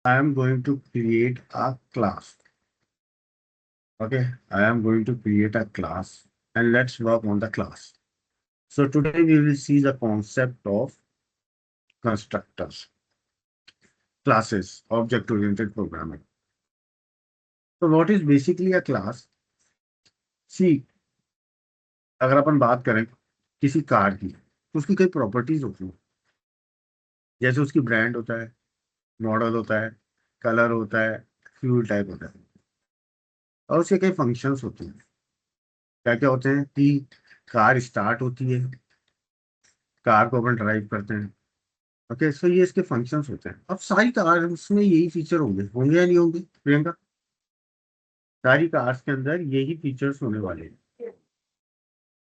I am going to create a class. Okay, I am going to create a class and let's work on the class. So today we will see the concept of constructors, classes, object-oriented programming. So what is basically a class? See, अगर अपन बात करें किसी car की तो उसकी कई properties होती हैं। जैसे उसकी ब्रांड होता है, मॉडल होता है, कलर होता है, फ्यूल टाइप होता है और उसके कई फंक्शंस होते हैं। क्या क्या होते हैं कि कार स्टार्ट होती है, कार को अपन ड्राइव करते हैं। ओके, सो ये इसके फंक्शंस होते हैं। अब सारी कार्स में यही फीचर होंगे होंगे या नहीं होंगे प्रियंका? सारी कार्स के अंदर यही फीचर्स होने वाले हैं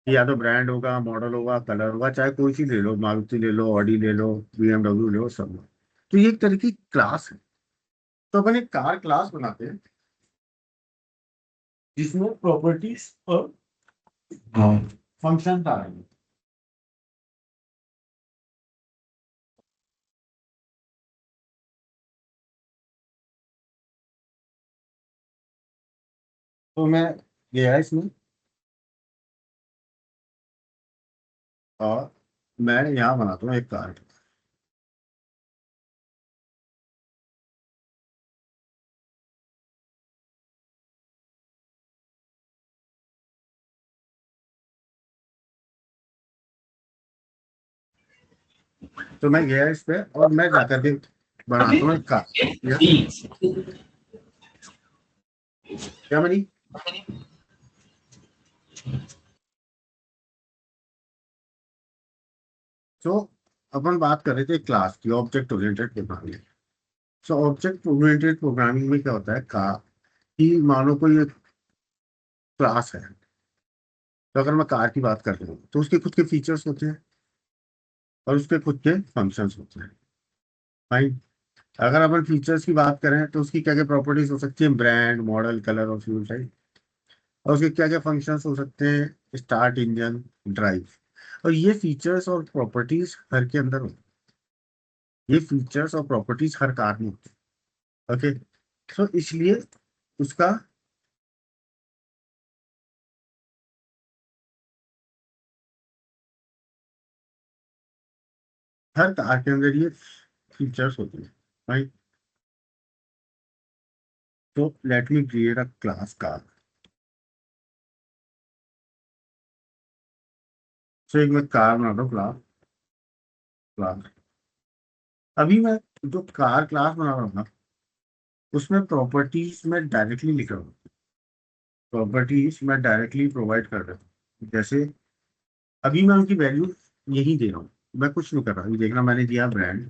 कि या तो ब्रांड होगा, मॉडल होगा, कलर होगा, चाहे कोई सी ले लो, मारुति ले लो, ऑडी ले लो, BMW ले लो, सब लो। तो ये एक तरह की क्लास है। तो अपन एक कार क्लास बनाते हैं जिसमें प्रॉपर्टीज और फंक्शन आ रहे हैं। तो मैं गया इसमें और मैं यहाँ बनाता हूँ एक कार। तो मैं गया इस पे और मैं जाकर के बनाता हूँ एक कार। क्या बनी? तो अपन बात कर रहे थे क्लास की, object oriented programming. So object oriented programming में क्या होता है का कि मानो कोई एक क्लास है। तो अगर मैं कार की बात कर रहा हूँ तो उसके खुद के फीचर्स होते हैं और उसके खुद के फंक्शंस होते हैं। फाइन। अगर अपन फीचर्स की बात करें तो उसकी क्या क्या प्रॉपर्टीज हो सकती है, ब्रांड, मॉडल, कलर और फ्यूल टाइप। और उसके क्या क्या फंक्शंस हो सकते हैं, स्टार्ट, इंजन, ड्राइव। और ये फीचर्स और प्रॉपर्टीज हर के अंदर होती हैं। ये फीचर्स और प्रॉपर्टीज हर कार में होती है। ओके, तो इसलिए उसका हर कार के अंदर ये फीचर्स होते हैं। राइट। तो let me create a class car. So एक मैं कार बना रहा हूँ, क्लास। क्लास अभी मैं जो कार क्लास बना रहा हूँ ना, उसमें प्रॉपर्टीज मैं डायरेक्टली लिख रहा हूँ। प्रॉपर्टीज मैं डायरेक्टली प्रोवाइड कर रहा हूँ। जैसे अभी मैं उनकी वैल्यू यही दे रहा हूँ, मैं कुछ नहीं कर रहा। अभी देखना, मैंने दिया ब्रांड।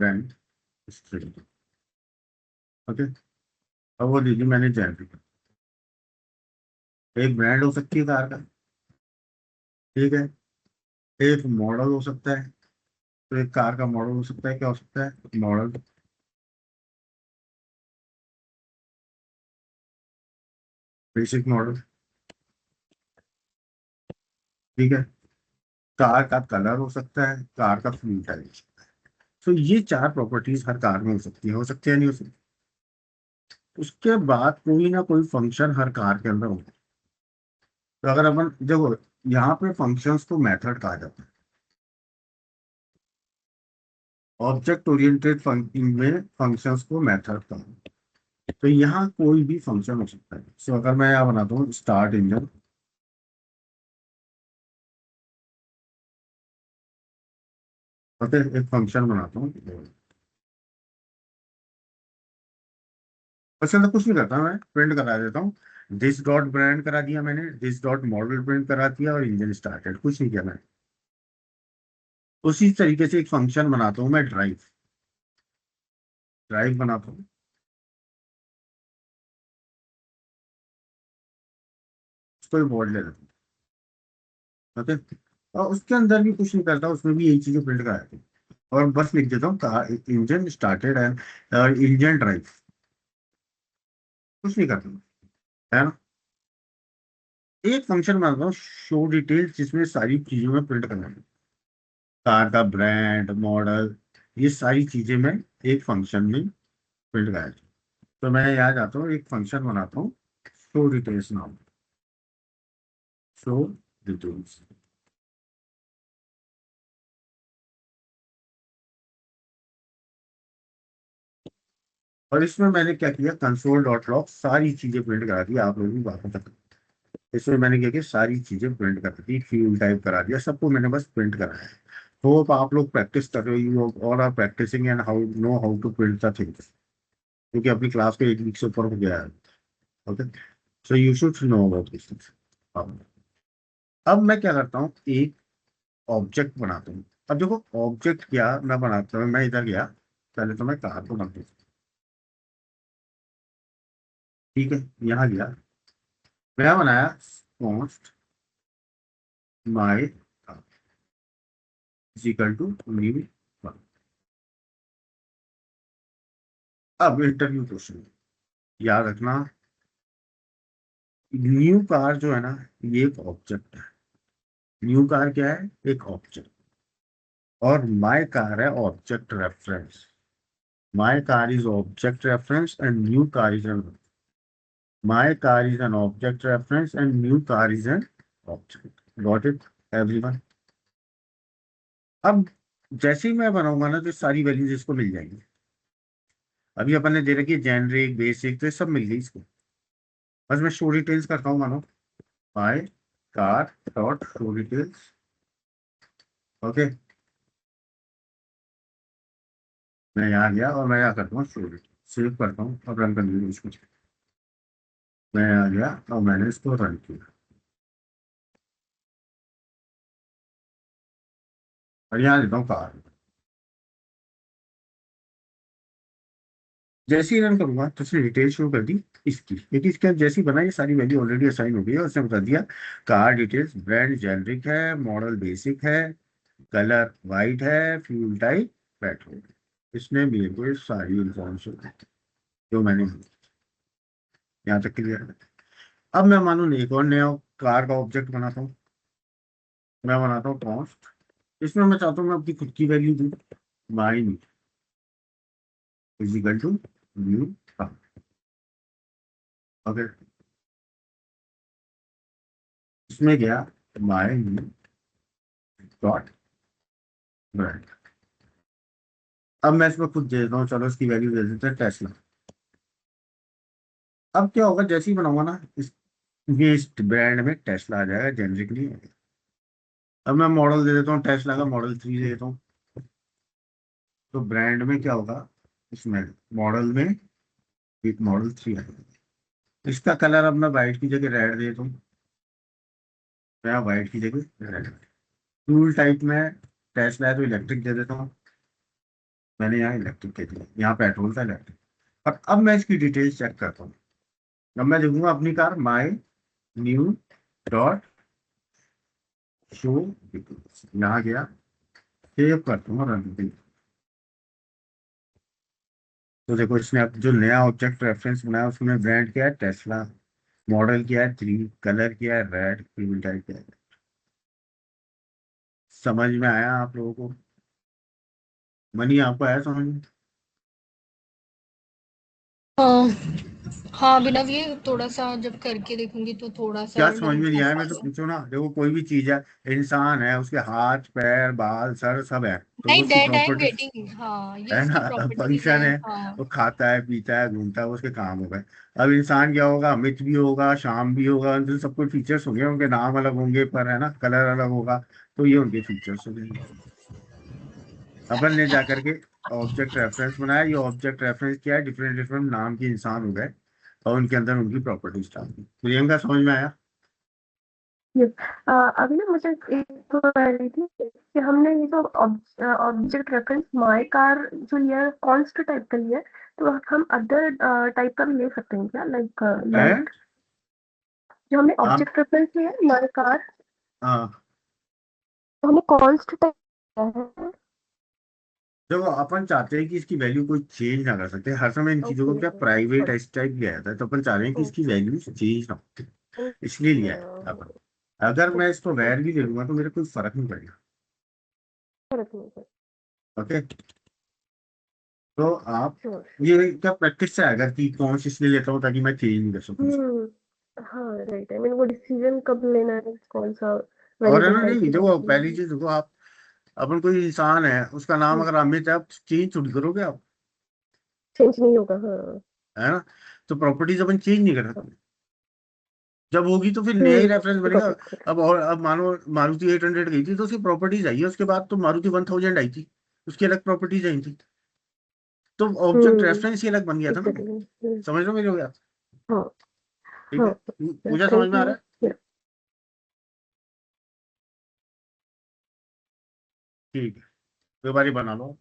Brand string. ओके, अब वो दीजिए मैंने जनरेट। एक ब्रांड हो सकती है कार का, ठीक है। एक मॉडल हो सकता है। तो एक कार का मॉडल हो सकता है, क्या हो सकता है, मॉडल, बेसिक मॉडल, ठीक है। कार का कलर हो सकता है, कार का फ्यूल टाइप। तो ये चार प्रॉपर्टीज हर कार में हो सकती है नहीं हो सकती। उसके बाद कोई ना कोई फंक्शन हर कार के अंदर होता है। तो अगर अपन देखो, यहाँ पे फंक्शंस को मेथड कहा जाता है। ऑब्जेक्ट ओरिएंटेड में फंक्शंस को मेथड कहा जाता है। तो यहाँ कोई भी फंक्शन हो सकता है। सो अगर मैं यहाँ बनाता हूँ स्टार्ट इंजन। ओके, एक फंक्शन बनाता हूँ। उसके अंदर कुछ नहीं करता, मैं प्रिंट करा देता हूँ। दिस डॉट ब्रांड करा दिया मैंने, दिस डॉट मॉडल प्रिंट करा दिया और इंजन स्टार्टेड, कुछ नहीं किया मैंने। उसी तरीके से एक फंक्शन बनाता हूँ मैं, ड्राइव। ड्राइव बनाता हूँ। उसको भी बोर्ड ले लेता हूँ। ओके, और उसके अंदर भी कुछ नहीं करता, उसमें भी यही चीजें प्रिंट करा देता हूँ। और बस लिख देता हूँ car engine started and engine drive. कुछ नहीं करता, है ना। एक फंक्शन बनाता हूँ शो डिटेल, जिसमें सारी चीजों में प्रिंट करना है। कार का ब्रांड, मॉडल, ये सारी चीजें मैं एक फंक्शन में प्रिंट करा दूँ। तो मैं यहाँ जाता हूँ, एक फंक्शन बनाता हूँ, शो डिटेल्स नाम, शो डिटेल्स। और इसमें मैंने क्या किया, कंसोल डॉट लॉग सारी चीजें प्रिंट करा दी, आप लोगों की बातों तक। इसमें मैंने क्या किया, सारी चीजें प्रिंट करा दी, फ्यूल टाइप करा दिया, सबको मैंने बस प्रिंट कराया है। होप आप लोग प्रैक्टिस कर रहे हो, you all are practising and how know how to print the things, क्योंकि अपनी क्लास के एक वीक से ऊपर हो गया है। Okay, so you should know about this things. अब मैं क्या करता हूँ, एक ऑब्जेक्ट बनाता हूँ। अब देखो ऑब्जेक्ट क्या मैं बनाता हूँ, मैं इधर गया, पहले तो मैं कार को बनाता हूँ। ठीक है, यहाँ गया, मैं बनाया const my equal to new. अब इंटरव्यू क्वेश्चन याद रखना, न्यू कार जो है ना, ये एक ऑब्जेक्ट है। न्यू कार क्या है, एक ऑब्जेक्ट। और माई कार है object reference. My car is object reference and new car is an, my car is an object reference and new car is an object. Got it everyone? अब जैसे ही मैं बनाऊंगा ना, तो सारी वैल्यूज इसको मिल जाएंगी। अभी अपन ने दे रखी है जेनरिक, बेसिक, तो ये सब मिल गई इसको। बस मैं शो डिटेल्स करता हूँ, मानो my car dot show details. Okay, मैं यहाँ गया और मैं यहाँ करता हूँ शो डिटेल्स, सेव करता हूँ और रन करने की कोशिश करता हूँ। मैं यहाँ गया और मैंने इसको रन किया, और यहाँ देता हूँ कार। जैसे ही रन करूंगा तो उसने डिटेल शुरू कर दी इसकी, क्योंकि इसके जैसी बनाई, ये सारी वैल्यू ऑलरेडी असाइन हो गई है। उसने बता दिया कार डिटेल्स, ब्रांड जेनरिक है, मॉडल बेसिक है, कलर वाइट है, फ्यूल टाइप पेट्रोल। इसने मेरे को ये सारी इंफॉर्मेशन जो मैंने, यहाँ तक क्लियर है। अब मैं मानू नहीं, एक और नया कार का ऑब्जेक्ट बनाता हूँ। मैं बनाता हूँ कॉस्ट, इसमें मैं चाहता हूँ मैं अपनी खुद की वैल्यू दूँ, माइन इजिकल टू न्यू। अगर इसमें गया, माई न्यू डॉट ब्रांड। अब मैं इसमें खुद दे देता हूँ, चलो इसकी वैल्यू दे देते हैं टेस्ला। अब क्या होगा, जैसे ही बनाऊंगा ना इस, ये इस ब्रांड में टेस्ला आ जाएगा, जेनरिक नहीं आएगा। अब मैं मॉडल दे देता हूँ, टेस्ला का मॉडल 3 दे देता हूँ। तो ब्रांड में क्या होगा, इसमें मॉडल में एक मॉडल 3 आएगा। इसका कलर अब मैं वाइट की जगह रेड दे देता हूँ। मैं वाइट की जगह रेड। फ्यूल टाइप में टेस्ला है तो इलेक्ट्रिक दे देता हूँ। मैंने यहाँ इलेक्ट्रिक दे दिया, यहाँ पेट्रोल था, इलेक्ट्रिक। और अब मैं इसकी डिटेल्स चेक करता हूँ। अब मैं देखूंगा अपनी car my new dot show details, यहाँ गया, सेव करता हूँ, रन करता हूँ। तो देखो इसने अब जो नया ऑब्जेक्ट रेफरेंस बनाया, उसमें ब्रांड क्या है, टेस्ला, मॉडल क्या है 3, कलर क्या है रेड, फ्यूल टाइप क्या है। समझ में आया आप लोगों को? मनी आपको आया समझ में? हाँ, हाँ अभिनव, ये थोड़ा सा जब करके देखूंगी तो थोड़ा सा क्या समझ में ढंग नहीं से आया, मैं तो समझ। पूछो ना। देखो कोई भी चीज है, इंसान है, उसके हाथ पैर बाल सर सब है, तो वो नहीं, उसकी that I am property getting, हाँ ये है उसकी ना। प्रॉपर्टीज फंक्शन हैं, है, हाँ। वो खाता है पीता है घूमता है, वो उसके काम हो गए। अब इंसान क्या होगा, अमित भी होगा, श्याम भी होगा, उनके सब कुछ फीचर्स होंगे, उनके नाम अलग होंगे, पर है ना कलर अलग होगा। तो ये उनके फीचर्स हो गए। अपन ने जाकर के ऑब्जेक्ट रेफरेंस बनाया, ये ऑब्जेक्ट रेफरेंस क्या है, डिफरेंट डिफरेंट नाम के इंसान हो गए, और उनके अंदर उनकी प्रॉपर्टीज डाल दी। प्रियंका समझ में आया? यस। अभी ना मुझे एक तो कह रही थी कि हमने ये जो ऑब्जेक्ट रेफरेंस माई कार जो लिया है, कॉन्स्ट टाइप का लिया है, तो हम अदर टाइप का भी ले सकते हैं क्या, लाइक है लाइक जो हमने आप, ऑब्जेक्ट रेफरेंस लिया है माई कार, हाँ, तो हमने कॉन्स्ट टाइप लिया है। देखो अपन चाहते हैं कि इसकी वैल्यू कोई चेंज ना कर सकते, हर समय इन चीजों को ओके, क्या प्राइवेट इस टाइप लिया जाता है, तो अपन चाह रहे हैं कि इसकी वैल्यू चेंज ना हो, इसलिए लिया है अपन। अगर मैं इसको वैर भी ले लूंगा तो मेरे कोई फर्क नहीं पड़ेगा। फर्क नहीं पड़ता। ओके, तो आप श्योर। ये क्या प्रैक्टिस से आएगा कि कौन सी इसलिए लेता हूँ ताकि मैं चेंज नहीं कर सकूँ। हाँ राइट, आई मीन वो डिसीजन कब लेना है, कौन सा और है वेरिएबल ना, टाइप नहीं की देखो बात पहली है। चीज देखो, आप अपन कोई इंसान है, उसका नाम अगर अमित है, आप चेंज थोड़ी करोगे आप, चेंज नहीं होगा, हाँ। है ना। तो प्रॉपर्टीज अपन चेंज नहीं कर सकते, जब होगी तो फिर नया ही रेफरेंस बनेगा। Got it. अब मानो मारुति 800 गई थी तो उसकी प्रॉपर्टीज आई है, उसके बाद तो मारुति 1000 आई थी, उसकी अलग प्रॉपर्टीज आई थी, तो ऑब्जेक्ट रेफरेंस ही अलग बन गया था ना। एग्जैक्टली। समझ लो मेरी बात। हाँ ठीक हाँ, है, मुझे समझ थैंक में आ रहा यू। है। ठीक है, दो बारी बना लो।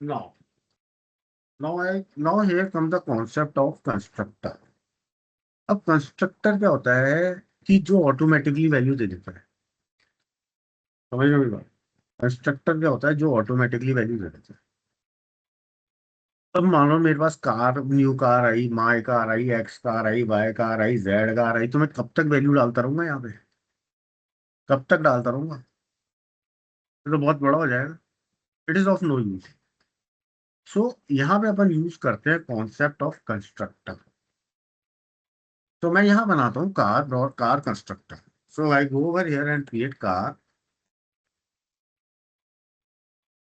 Now now here come the concept of constructor. अब कंस्ट्रक्टर क्या होता है कि जो ऑटोमेटिकली वैल्यू दे देता है। समझ में बात। कंस्ट्रक्टर क्या होता है, जो ऑटोमेटिकली वैल्यू दे देता है। अब मानो मेरे पास कार, न्यू कार आई, माई कार आई, एक्स कार आई, वाई कार आई, जेड कार आई, तो मैं कब तक वैल्यू डालता रहूंगा यहाँ पे? कब तक डालता रहूंगा? ये तो बहुत बड़ा हो जाएगा। It is of no use. So यहाँ पे अपन यूज करते हैं कॉन्सेप्ट ऑफ कंस्ट्रक्टर। तो मैं यहाँ बनाता हूँ car dot car constructor. So I go over here and create car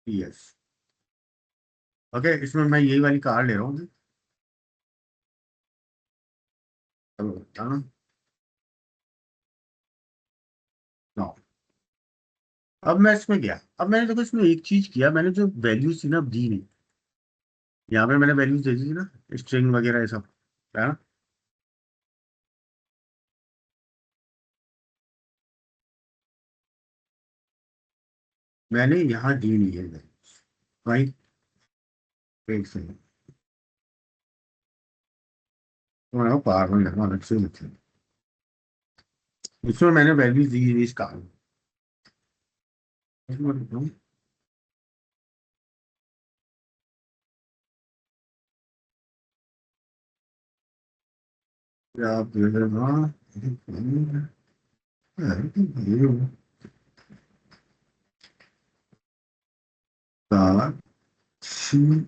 PS. Okay, इसमें मैं यही वाली कार ले रहा हूँ। चलो, ना अब मैं इसमें गया। अब मैंने देखो इसमें एक चीज किया, मैंने जो वैल्यूज थी ना अब दी नहीं। यहाँ पे मैंने वैल्यूज दे दी थी ना, स्ट्रिंग वगैरह ये सब, है ना। मैंने यहाँ दी नहीं है वैल्यूज भाई। एक सेकंड, तो मैं पागल लगा अलग से मतलब। इसमें मैंने वैल्यूज दी नहीं इस कार में। इसमें लिखता हूँ, क्या आप दे देना, कार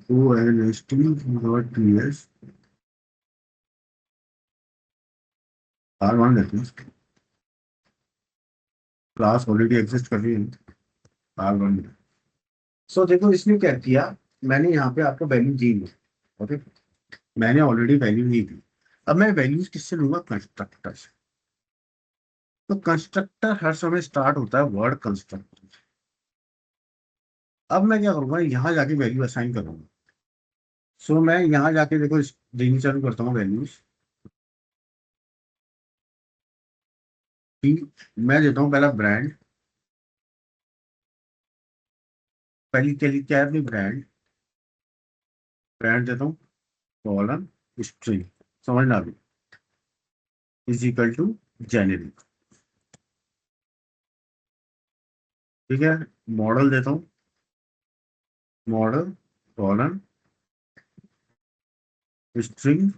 CONST.TS R1 लेते हैं। क्लास ऑलरेडी एग्जिस्ट कर रही है R1 में। सो देखो इसने क्या किया, मैंने यहाँ पे आपको वैल्यू दी नहीं। ओके, मैंने ऑलरेडी वैल्यू नहीं दी। अब मैं वैल्यूज किससे लूंगा? कंस्ट्रक्टर से। तो कंस्ट्रक्टर हर समय स्टार्ट होता है वर्ड कंस्ट्रक्टर। अब मैं क्या करूंगा, यहाँ जाके वैल्यू असाइन करूंगा। सो मैं यहाँ जाके देखो देनी चालू करता हूँ वैल्यूज की। मैं देता हूँ पहला ब्रांड। पहली चली क्या है अपनी ब्रांड। ब्रांड देता हूँ कॉलन स्ट्रिंग, समझना भी, इज इक्वल टू जेनेरिक। ठीक है, मॉडल देता हूँ, model colon string.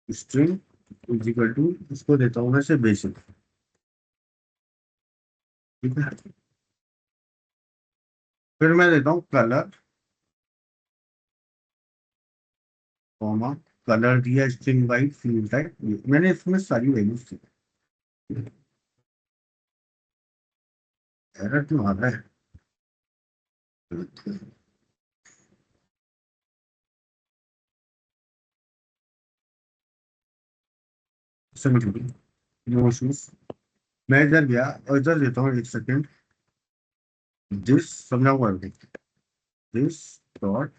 String is equal to, इसको देता हूँ मैं से बेसिक। ठीक है, फिर मैं देता हूँ कलर, कॉमा, कलर दिया स्ट्रिंग वाइज फील्ड टाइप। मैंने इसमें सारी वैल्यूज थी। एरर क्यों आ रहा है? समझ लो, नो इश्यूज। मैं इधर गया और इधर देता हूँ, एक सेकेंड, दिस समझा हुआ है, दिस डॉट,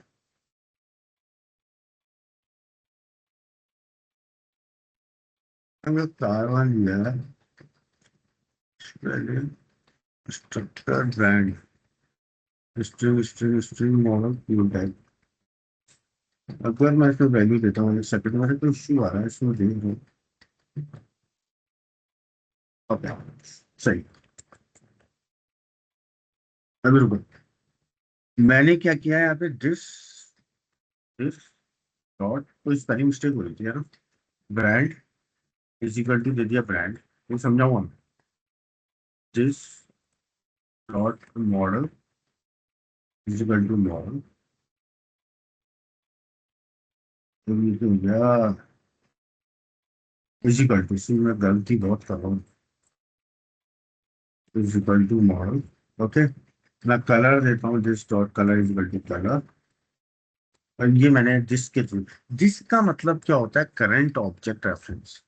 हमने कारवां लिया है, structure brand string string string model field type. अगर मैं इसको वैल्यू देता हूँ, एक सेकंड में तो इश्यू आ रहा है इसमें, देख रहा हूँ। ओके, सही। अभी रुको, मैंने क्या किया है यहाँ पे, दिस डॉट, तो स्पेलिंग मिस्टेक हो रही थी है ना। ब्रांड इज इक्वल टू दे दिया ब्रांड, ये समझाऊंगा मैं। This dot model is equal to model, तो ये तो हो गया इज इक्वल टू, सी मैं गलती बहुत कर रहा हूँ, is equal to model. Okay, मैं कलर देता हूँ, this dot colour is equal to colour. और ये मैंने दिस के थ्रू, दिस का मतलब क्या होता है? Current object reference.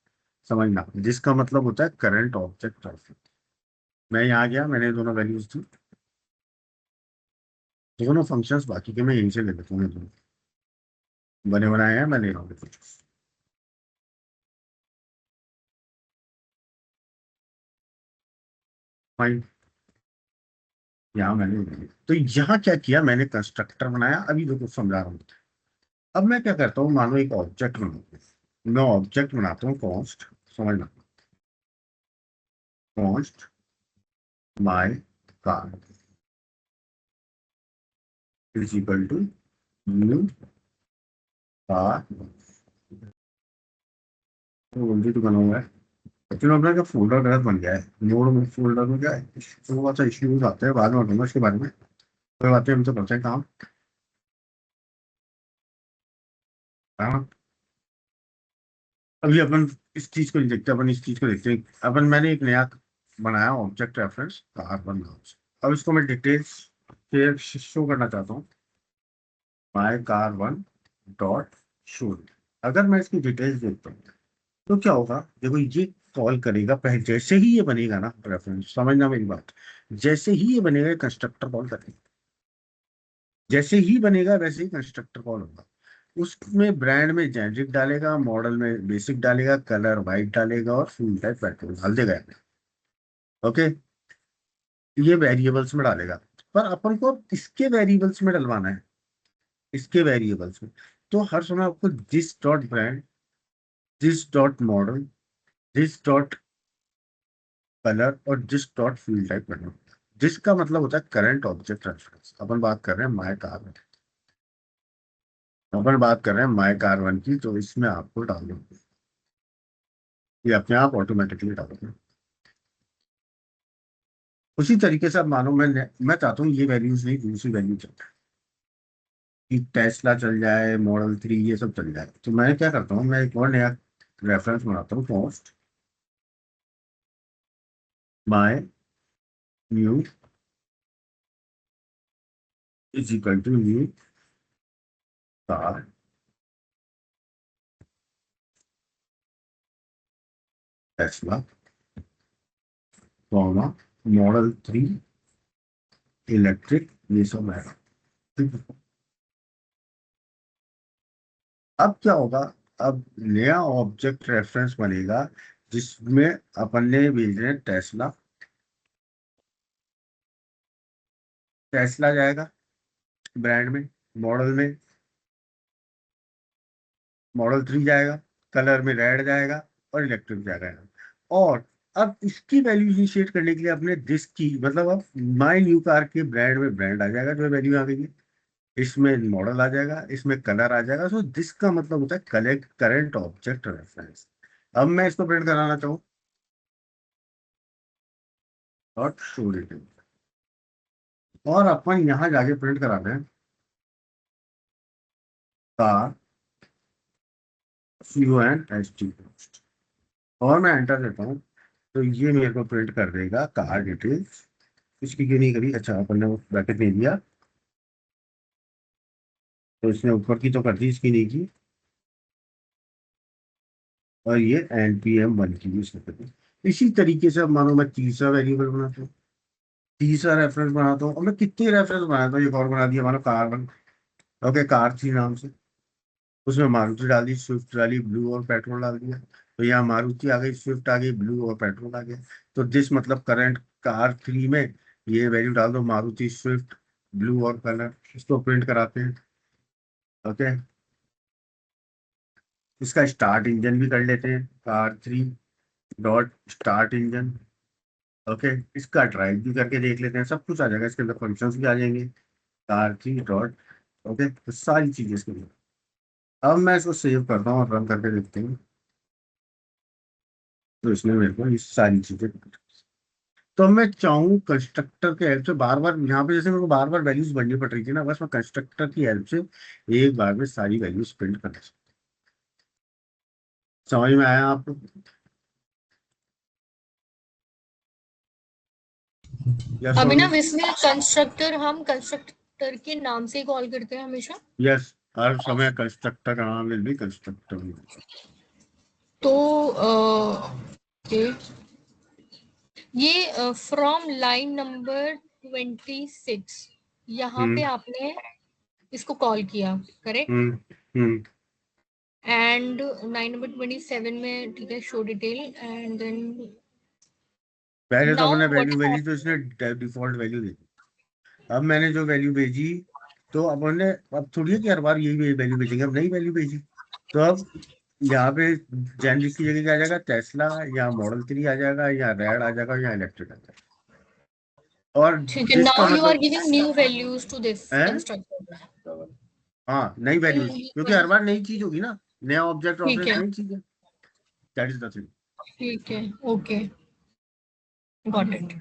समझना, जिसका मतलब होता है करंट ऑब्जेक्ट रेफरेंस। मैं यहाँ गया, मैंने दोनों वैल्यूज दी, दोनों फंक्शंस बाकी के मैं यहीं से ले लेता हूँ, ये दोनों बने बनाए हैं, मैं ले रहा हूँ कुछ। फाइन, यहाँ मैंने, तो यहाँ क्या किया मैंने, कंस्ट्रक्टर बनाया। अभी देखो समझा रहा हूँ। अब मैं क्या करता हूँ, मानो एक ऑब्जेक्ट बनाता हूँ, मैं ऑब्जेक्ट बनाता हूँ कॉन्स्ट, समझना, const my car is equal to new car, जल्दी तो बना हुआ है। एक्चुअली अपना क्या फोल्डर गलत बन गया है, नोड में फोल्डर में क्या है, थोड़ा सा इश्यूज आते हैं, बाद में बताऊंगा इसके बारे में। कोई बात नहीं, हम तो करते हैं काम। हाँ, अभी अपन इस चीज को नहीं देखते, अपन इस चीज को देखते हैं। अपन मैंने एक नया बनाया ऑब्जेक्ट रेफरेंस कार1 नाम से। अब इसको मैं डिटेल्स शो करना चाहता हूँ, माई कार1 डॉट शो। अगर मैं इसकी डिटेल्स देखता हूँ तो क्या होगा, देखो ये कॉल करेगा, पहले जैसे ही ये बनेगा ना रेफरेंस, समझना मेरी बात, जैसे ही ये बनेगा कंस्ट्रक्टर कॉल करेगा, जैसे ही बनेगा वैसे ही कंस्ट्रक्टर कॉल होगा। उसमें ब्रांड में जेनरिक डालेगा, मॉडल में बेसिक डालेगा, कलर वाइट डालेगा और फुल टाइप पैटर्न डाल देगा। ओके, ये वेरिएबल्स में डालेगा। पर अपन को अब इसके वेरिएबल्स में डलवाना है, इसके वेरिएबल्स में। तो हर समय आपको this dot brand, this dot model, this dot colour और दिस डॉट फील्ड टाइप करना होता है। जिसका मतलब होता है करंट ऑब्जेक्ट रेफरेंस। अपन बात कर रहे हैं माय कार वन, अपन बात कर रहे हैं माय कार वन की, तो इसमें आपको डाल दो, ये अपने आप ऑटोमेटिकली डालोगे। उसी तरीके से अब मानो मैं चाहता हूँ ये वैल्यूज नहीं, दूसरी वैल्यू चल जाए, कि टेस्ला चल जाए, मॉडल 3 ये सब चल जाए। तो मैं क्या करता हूँ, मैं एक और नया रेफरेंस बनाता हूँ, post my new is equal to new car Tesla comma model 3 electric, ये सब है। ठीक है? अब क्या होगा, अब नया ऑब्जेक्ट रेफरेंस बनेगा जिसमें अपन ने भेजना है टेस्ला, टेस्ला जाएगा ब्रांड में, मॉडल में मॉडल 3 जाएगा, कलर में रेड जाएगा और इलेक्ट्रिक जाएगा। और अब इसकी वैल्यू इनिशिएट करने के लिए अपने दिस की, मतलब अब माई न्यू कार के ब्रांड में ब्रांड आ जाएगा, जो वैल्यू आ गई है, इसमें मॉडल आ जाएगा, इसमें कलर आ जाएगा। सो दिस का मतलब होता है कलेक्ट करंट ऑब्जेक्ट रेफरेंस। अब मैं इसको प्रिंट कराना चाहूँ, डॉट शो डिटेल, और अपन यहाँ जाके प्रिंट कराते हैं कार CONST, और मैं एंटर देता हूँ तो ये मेरे को प्रिंट कर देगा कार डिटेल्स। इसकी क्यों नहीं करी, अच्छा अपन ने ब्रैकेट नहीं दिया, तो इसने ऊपर की तो कर दी, इसकी नहीं की। और ये NPM1 की भी इसने कर दी। इसी तरीके से अब मानो मैं तीसरा वेरिएबल बनाता हूँ, तीसरा रेफरेंस बनाता हूँ, और मैं कितने रेफरेंस बनाता हूँ, एक और बना दिया मानो कार1। ओके, कार3 नाम से, उसमें मारुति डाल दी, स्विफ्ट डाली, ब्लू और पेट्रोल डाल दिया। तो यहाँ मारुति आ गई, स्विफ्ट आ गई, ब्लू और पेट्रोल आ गया। तो दिस मतलब करंट कार3 में ये वैल्यू डाल दो, मारुति, स्विफ्ट, ब्लू और कलर। इसको प्रिंट कराते हैं। ओके, इसका स्टार्ट इंजन भी कर लेते हैं, कार3 डॉट स्टार्ट इंजन। ओके, इसका ड्राइव भी करके देख लेते हैं, सब कुछ आ जाएगा इसके अंदर, फंक्शंस भी आ जाएंगे, कार3 डॉट। ओके, तो सारी चीजें इसके अंदर। अब मैं इसको सेव करता हूँ और रन करके देखते हैं, तो इसमें मेरे को ये सारी चीजें। तो मैं चाहूँ कंस्ट्रक्टर के हेल्प से बार बार, यहाँ पे जैसे मेरे को बार बार वैल्यूज भरनी पड़ रही थी ना, बस मैं कंस्ट्रक्टर की हेल्प से एक बार में सारी वैल्यूज प्रिंट कर सकता। समझ में आया आपको, यस और नो? अभिनव, इसमें कंस्ट्रक्टर हम कंस्ट्रक्टर के नाम से कॉल करते हैं हमेशा। यस, हर समय कंस्ट्रक्टर का नाम विल बी कंस्ट्रक्टर। तो okay, ये फ्रॉम लाइन नंबर 26 यहाँ पे हम्म आपने इसको कॉल किया, correct. Hmm hmm and line number 27 में, ठीक है, शो डिटेल एंड देन पहले तो नाउ अपने व्हाट वैल्यू इज वैल्यू तो इसने डिफॉल्ट वैल्यू दे दी। अब मैंने जो वैल्यू भेजी, तो अपन ने अब थोड़ी है कि हर बार यही वैल्यू भेजेंगे, अब नई वैल्यू भेजी। तो अब यहाँ पे जेनरिक की जगह क्या आ जाएगा, टेस्ला या मॉडल 3 आ जाएगा, या रैड आ जाएगा, या इलेक्ट्रिक आ जाएगा। और ठीक है, दिस का नाउ यू आर मतलब giving new values to this है, कंस्ट्रक्टर। हाँ नई वैल्यूज, क्योंकि हर बार नई चीज होगी ना, नया ऑब्जेक्ट ठीक रेफरेंस है, नई चीज है। That is the thing. ठीक है, ओके, गॉट इट।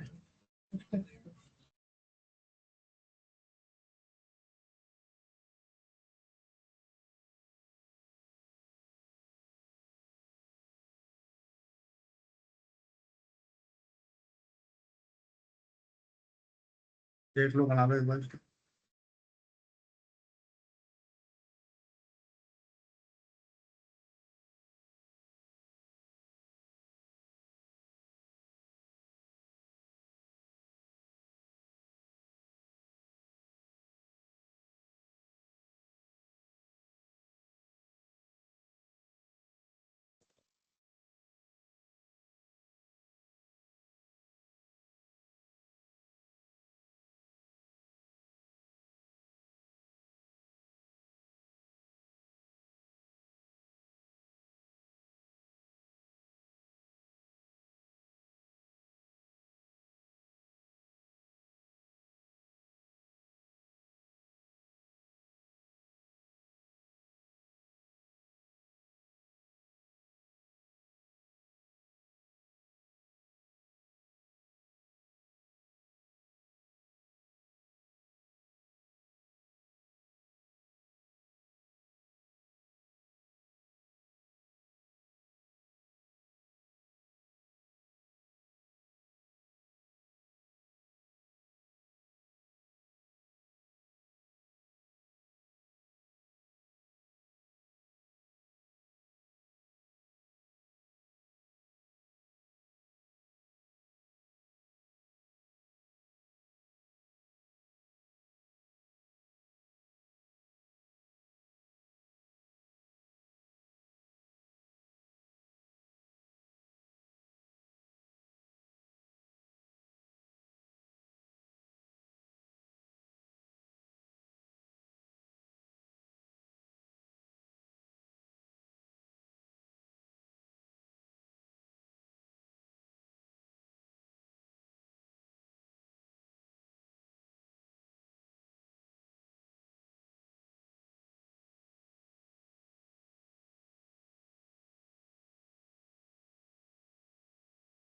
देख लो बना लो एक बार।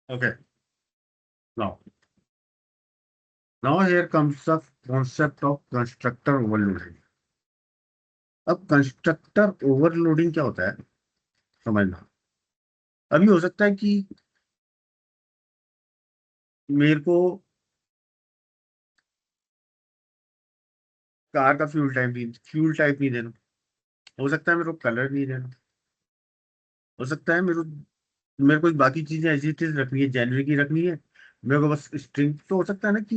Okay, now now here comes the concept of constructor overloading. अब कंस्ट्रक्टर ओवरलोडिंग क्या होता है समझना। अभी हो सकता है कि मेरे को कार का फ्यूल टाइप नहीं देना, हो सकता है मेरे को कलर नहीं देना, हो सकता है मेरे को बाकी चीजें ऐसी चीज रखनी है, जेनरिक ही रखनी है, मेरे को बस स्ट्रिंग। तो हो सकता है ना कि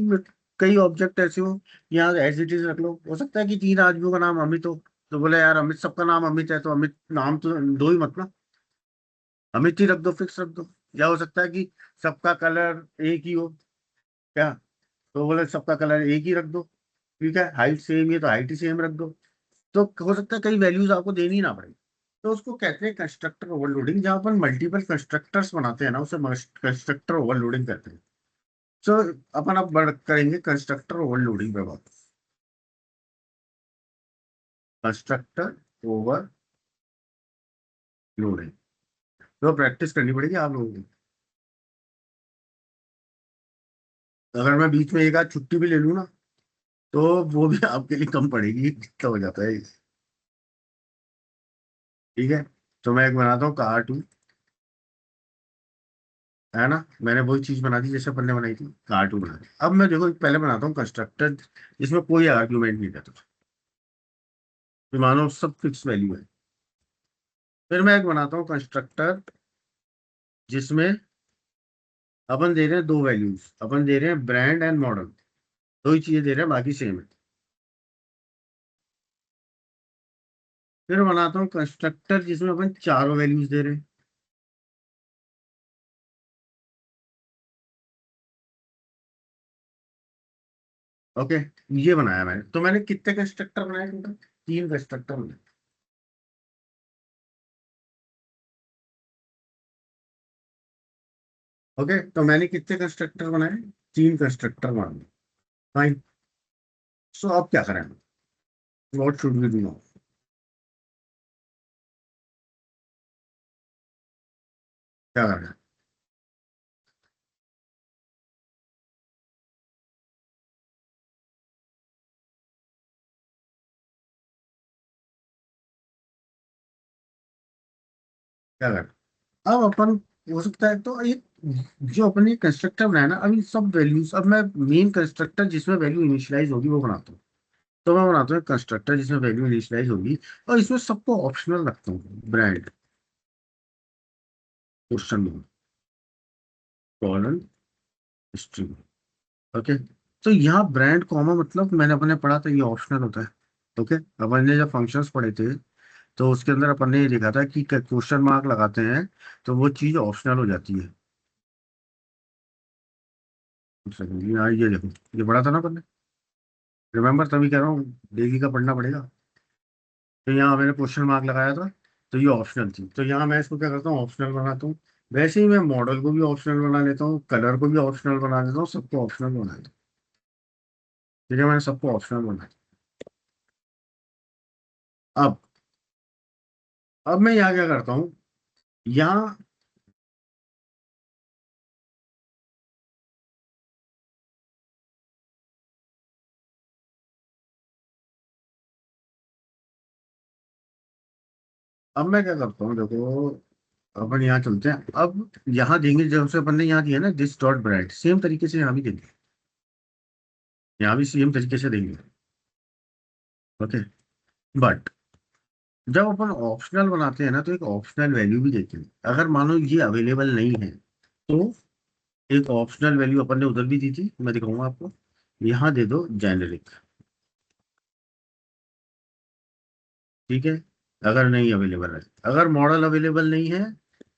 कई ऑब्जेक्ट ऐसे हो, यहाँ एज इट इज रख लो। हो सकता है कि 3 आदमियों का नाम अमित हो, तो बोले यार अमित, सबका नाम अमित है, तो अमित नाम तो दो ही मत ना, अमित ही रख दो, फिक्स रख दो। या हो सकता है कि सबका कलर एक ही हो, क्या, तो बोले सबका कलर एक ही रख दो। ठीक है, हाइट सेम ही है तो हाइट ही सेम रख दो। तो हो सकता है कई वैल्यूज आपको देनी ना पड़े। तो उसको कहते हैं कंस्ट्रक्टर ओवरलोडिंग। जहां पर मल्टीपल कंस्ट्रक्टर्स बनाते हैं ना, उसे कंस्ट्रक्टर ओवरलोडिंग कहते हैं। सो अपन अब करेंगे कंस्ट्रक्टर ओवरलोडिंग पे बात। कंस्ट्रक्टर ओवरलोडिंग तो प्रैक्टिस करनी पड़ेगी आप लोगों को। अगर मैं बीच में एक आध छुट्टी भी ले लूँ ना, तो वो भी आपके लिए कम पड़ेगी, इतना हो जाता है। ठीक है, तो मैं एक बनाता हूँ कार 2, है ना। मैंने वही चीज बना दी जैसे अपन ने बनाई थी, कार 2 बना दी। अब मैं देखो पहले बनाता हूँ कंस्ट्रक्टर जिसमें कोई आर्ग्यूमेंट नहीं रहता, तो मानो सब फिक्स वैल्यू है। फिर मैं एक बनाता हूँ कंस्ट्रक्टर जिसमें अपन दे रहे हैं 2 वैल्यूज, अपन दे रहे हैं ब्रांड एंड मॉडल, दो ही चीजें दे रहे हैं, बाकी सेम है। फिर बनाता हूँ कंस्ट्रक्टर जिसमें अपन चारों वैल्यूज दे रहे हैं। ओके, ये बनाया मैंने। तो मैंने कितने कंस्ट्रक्टर बनाए टोटल? 3 कंस्ट्रक्टर बनाए। ओके, तो मैंने कितने कंस्ट्रक्टर बनाए? 3 कंस्ट्रक्टर बनाए। फाइन। सो अब क्या करें? What should we do now? क्या करना है? क्या करना है? अब अपन, हो सकता है तो एक, जो अपने कंस्ट्रक्टर बनाया ना, अभी सब वैल्यूज, अब मैं मेन कंस्ट्रक्टर जिसमें वैल्यू इनिशियलाइज होगी वो बनाता हूँ। तो मैं बनाता हूँ कंस्ट्रक्टर जिसमें वैल्यू इनिशियलाइज होगी, और इसमें सबको ऑप्शनल रखता हूँ। Brand, question, colon, string. Okay, तो यहाँ ब्रांड कॉमा मतलब मैंने अपने पढ़ा था, ये ऑप्शनल होता है। ओके, अपन ने जब फंक्शंस पढ़े थे तो उसके अंदर अपन ने ये लिखा था कि क्वेश्चन मार्क लगाते हैं तो वो चीज ऑप्शनल हो जाती है। एक सेकंड, यहाँ ये देखो, ये पढ़ा था ना अपन ने, रिमेम्बर? तभी कह रहा हूँ डेली का पढ़ना पड़ेगा। तो यहाँ मैंने क्वेश्चन मार्क लगाया था, तो ये ऑप्शनल थी, तो यहाँ मैं इसको क्या करता हूँ, ऑप्शनल बनाता हूँ। वैसे ही मैं मॉडल को भी ऑप्शनल बना लेता हूँ, कलर को भी ऑप्शनल बना देता हूँ, सबको ऑप्शनल बना देता हूँ। ठीक है, मैंने सबको ऑप्शनल बना दिया। अब मैं यहाँ क्या करता हूँ, यहाँ, अब मैं क्या करता हूँ, देखो, अपन यहाँ चलते हैं। अब यहाँ देंगे, जब से अपन ने यहाँ दिया ना दिस डॉट ब्रांड, सेम तरीके से यहाँ भी देंगे, यहाँ भी सेम तरीके से देंगे। ओके, बट जब अपन ऑप्शनल बनाते हैं ना, तो एक ऑप्शनल वैल्यू भी देते हैं। अगर मानो ये अवेलेबल नहीं है, तो एक ऑप्शनल वैल्यू अपन ने उधर भी दी थी, मैं दिखाऊंगा आपको। यहाँ दे दो जेनेरिक। ठीक है, अगर नहीं अवेलेबल है, अगर मॉडल अवेलेबल नहीं है,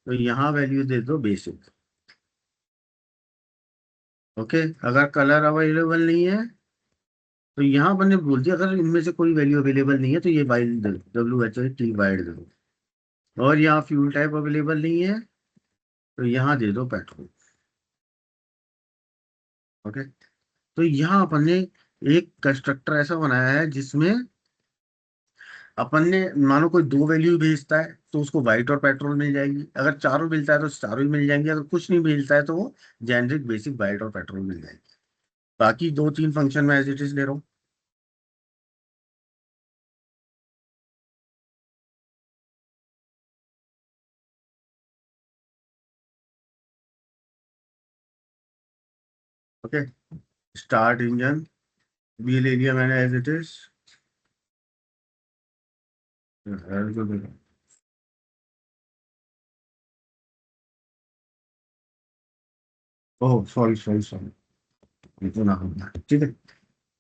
तो यहाँ वैल्यू दे दो बेसिक। ओके, अगर कलर अवेलेबल नहीं है, तो यहाँ अपन ने बोल दिया अगर इनमें से कोई वैल्यू अवेलेबल नहीं है तो ये वाइल्ड दे दो, WHIT वाइल्ड दे दो। और यहाँ फ्यूल टाइप अवेलेबल नहीं है, तो यहाँ दे दो पेट्रोल। ओके, तो यहाँ अपन ने एक कंस्ट्रक्टर ऐसा बनाया है जिसमें अपन ने, मानो कोई 2 वैल्यू भेजता है तो उसको व्हाइट और पेट्रोल मिल जाएगी, अगर चारों मिलता है तो चारों ही मिल जाएंगे, अगर कुछ नहीं मिलता है तो वो जेनरिक बेसिक व्हाइट और पेट्रोल मिल जाएगी। बाकी 2-3 फंक्शन में एज इट इज ले रहा हूँ। ओके, स्टार्ट इंजन, बी ले लिया मैंने as it is. Oh sorry sorry sorry, ये तो ना होना, ठीक है।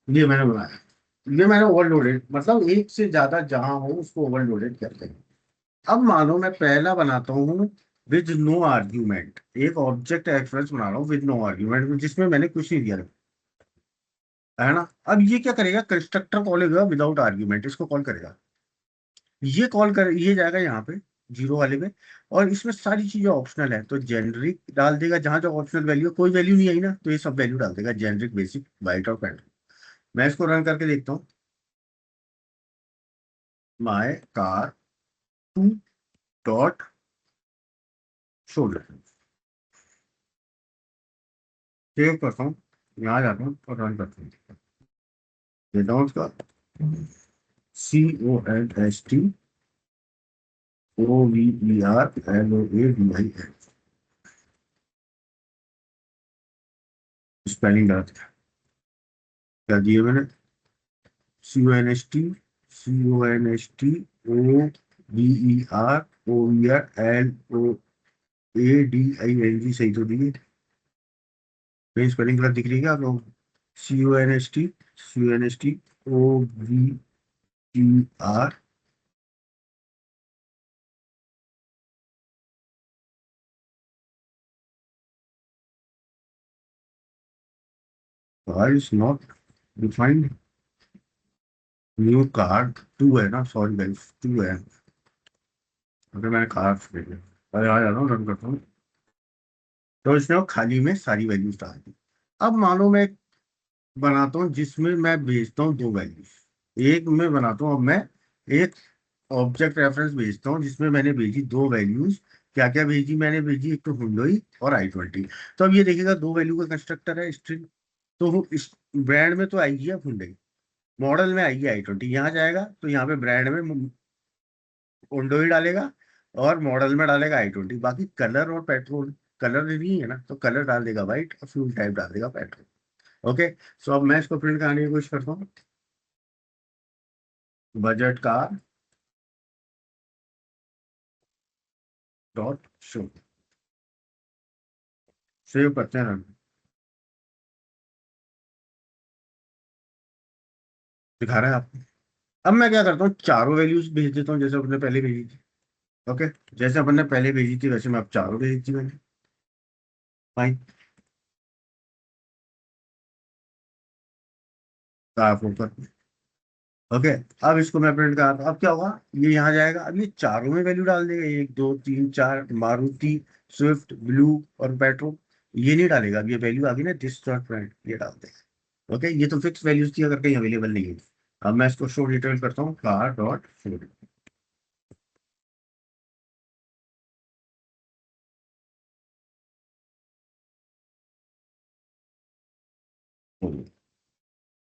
ये मैंने बनाया, ये मैंने ओवरलोडेड, मतलब एक से ज्यादा जहां हो उसको ओवरलोडेड कहते हैं। अब मानो मैं पहला बनाता हूँ विद नो आर्ग्यूमेंट, एक ऑब्जेक्ट एक्सप्रेस बना रहा हूँ विद नो आर्ग्यूमेंट, जिसमें मैंने कुछ नहीं दिया है ना। अब ये क्या करेगा, कंस्ट्रक्टर कॉल करेगा विदाउट आर्ग्यूमेंट, इसको कॉल करेगा, ये कॉल कर, ये जाएगा यहाँ पे जीरो वाले पे, और इसमें सारी चीजें ऑप्शनल है तो जेनरिक डाल देगा, जहां जहाँ ऑप्शनल वैल्यू, कोई वैल्यू नहीं आई ना तो ये सब वैल्यू डाल देगा, जेनरिक बेसिक वाइट और पैटर्न। मैं इसको रन करके देखता हूँ। My car to dot shoulder, save करता हूँ, यहाँ जाता हूँ और रन करता हूँ। देता हूँ उसका CONSTOVERLOADI, स्पेलिंग डाल दिया, क्या दिए मैंने, CONSTCONSTOVERLOADING, सही तो दिए? कहीं स्पेलिंग गलत दिख रही है क्या आप लोग? CONSTCONSTOVER, why is not define new card 2 है ना, सॉरी गाइस 2 है। अगर मैंने कार्ड अरे आ जाता हूँ, रन करता हूँ। तो इसने वो खाली में सारी वैल्यूज डाल दी। अब मानो मैं बनाता हूँ जिसमें मैं भेजता हूँ 2 वैल्यूज। एक में बनाता हूँ, अब मैं एक ऑब्जेक्ट रेफरेंस भेजता हूँ जिसमें मैंने भेजी 2 वैल्यूज। क्या क्या भेजी मैंने, भेजी एक तो हुंडई और i20। तो अब ये देखिएगा 2 वैल्यू का कंस्ट्रक्टर है स्ट्रिंग। तो इस ब्रांड में तो आएगी अब हुंडई, मॉडल में आएगी i20। यहाँ जाएगा तो यहाँ पे ब्रांड में हुंडई डालेगा और मॉडल में डालेगा i20। बाकी कलर और पेट्रोल, कलर नहीं है ना तो कलर डाल देगा वाइट और फ्यूल टाइप डाल देगा पेट्रोल। ओके। सो अब मैं इसको प्रिंट कराने की कोशिश करता हूँ। Budget car dot show, save करते हैं, रन। दिखा रहा है आपको। अब मैं क्या करता हूँ, चारों वैल्यूज भेज देता हूँ जैसे अपने पहले भेजी थी। ओके, जैसे अपन ने पहले भेजी थी वैसे मैं अब चारों भेज दी मैंने। फाइन, आप ऊपर। ओके। अब इसको मैं प्रिंट करा, अब क्या होगा, ये यहाँ जाएगा, अब ये चारों में वैल्यू डाल देगा, 1 2 3 4, मारुति, स्विफ्ट, ब्लू और पेट्रोल। ये नहीं डालेगा, अब ये वैल्यू आ गई ना, दिस डॉट प्रिंट, ये डाल देगा। ओके, ये तो फिक्स वैल्यूज थी अगर कहीं अवेलेबल नहीं है। अब मैं इसको शो डिटेल करता हूँ, कार डॉट शो।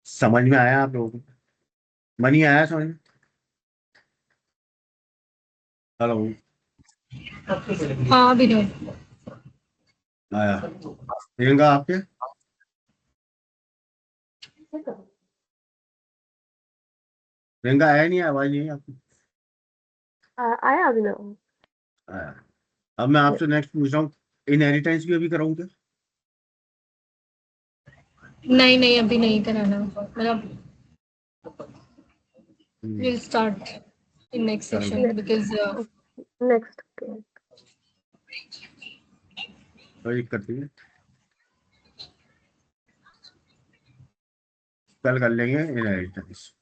समझ में आया आप लोगों को? मनी आया समझ में? हेलो? हाँ विनोद। आया? प्रियंका आपके? प्रियंका आया नहीं, आवाज नहीं है आपकी? आया अभिनव। आया। अब मैं आपसे नेक्स्ट पूछ रहा हूँ, इनहेरिटेंस भी अभी कराऊं क्या? नहीं नहीं अभी नहीं कराना, मतलब हम्म, we'll start in next चलो session because नेक्स्ट। कोई दिक्कत नहीं है, कल कर लेंगे इनहेरिटेंस।